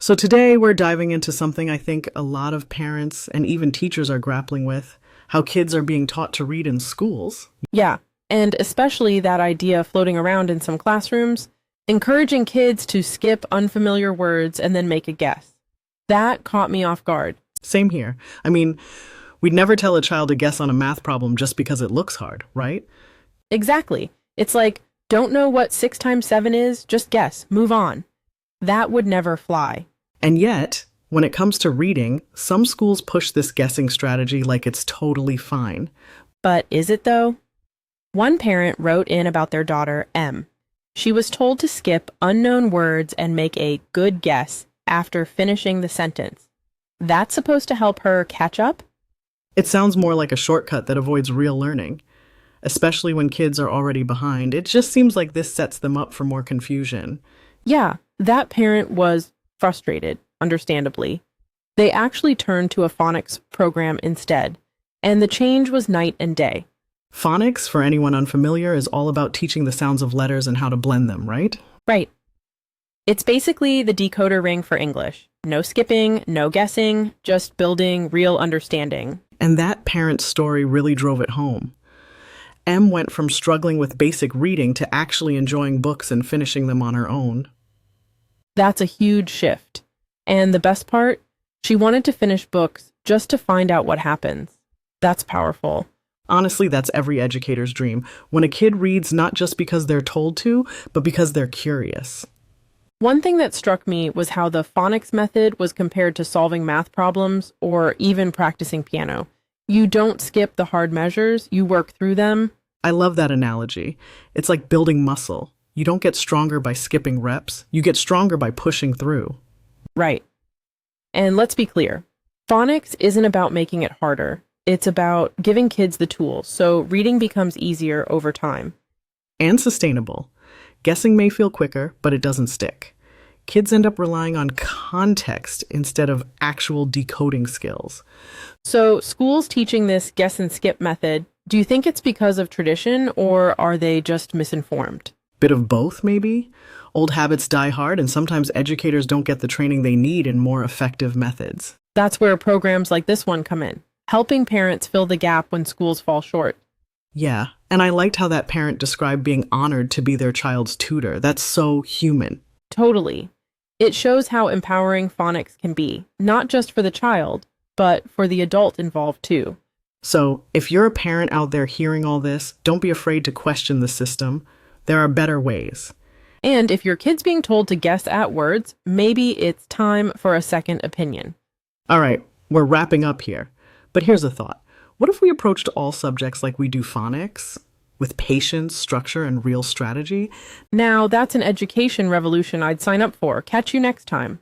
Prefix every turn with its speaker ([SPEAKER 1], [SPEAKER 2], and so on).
[SPEAKER 1] So today we're diving into something I think a lot of parents and even teachers are grappling with, how kids are being taught to read in schools.
[SPEAKER 2] Yeah, and especially that idea floating around in some classrooms, encouraging kids to skip unfamiliar words and then make a guess. That caught me off guard.
[SPEAKER 1] Same here. I mean, we'd never tell a child to guess on a math problem just because it looks hard, right?
[SPEAKER 2] Exactly. It's like, don't know what 6 times 7 is? Just guess. Move on. That would never fly.
[SPEAKER 1] And yet, when it comes to reading, some schools push this guessing strategy like it's totally fine.
[SPEAKER 2] But is it though? One parent wrote in about their daughter, M. She was told to skip unknown words and make a good guess after finishing the sentence. That's supposed to help her catch up?
[SPEAKER 1] It sounds more like a shortcut that avoids real learning, especially when kids are already behind. It just seems like this sets them up for more confusion.
[SPEAKER 2] Yeah, that parent was frustrated, understandably. They actually turned to a phonics program instead, and the change was night and day.
[SPEAKER 1] Phonics, for anyone unfamiliar, is all about teaching the sounds of letters and how to blend them, right?
[SPEAKER 2] Right. It's basically the decoder ring for English. No skipping, no guessing, just building real understanding.
[SPEAKER 1] And that parent's story really drove it home. Em went from struggling with basic reading to actually enjoying books and finishing them on her own.
[SPEAKER 2] That's a huge shift. And the best part, she wanted to finish books just to find out what happens. That's powerful.
[SPEAKER 1] Honestly, that's every educator's dream. When a kid reads not just because they're told to, but because they're curious.
[SPEAKER 2] One thing that struck me was how the phonics method was compared to solving math problems or even practicing piano. You don't skip the hard measures, you work through them.
[SPEAKER 1] I love that analogy. It's like building muscle. You don't get stronger by skipping reps. You get stronger by pushing through.
[SPEAKER 2] Right. And let's be clear. Phonics isn't about making it harder. It's about giving kids the tools so reading becomes easier over time.
[SPEAKER 1] And sustainable. Guessing may feel quicker, but it doesn't stick. Kids end up relying on context instead of actual decoding skills.
[SPEAKER 2] So schools teaching this guess and skip method, do you think it's because of tradition or are they just misinformed?
[SPEAKER 1] Bit of both, maybe? Old habits die hard, and sometimes educators don't get the training they need in more effective methods.
[SPEAKER 2] That's where programs like this one come in, helping parents fill the gap when schools fall short.
[SPEAKER 1] Yeah, and I liked how that parent described being honored to be their child's tutor. That's so human.
[SPEAKER 2] Totally. It shows how empowering phonics can be, not just for the child, but for the adult involved too.
[SPEAKER 1] So, if you're a parent out there hearing all this, don't be afraid to question the system. There are better ways.
[SPEAKER 2] And if your kid's being told to guess at words, maybe it's time for a second opinion.
[SPEAKER 1] All right, we're wrapping up here. But here's a thought. What if we approached all subjects like we do phonics, with patience, structure, and real strategy?
[SPEAKER 2] Now, that's an education revolution I'd sign up for. Catch you next time.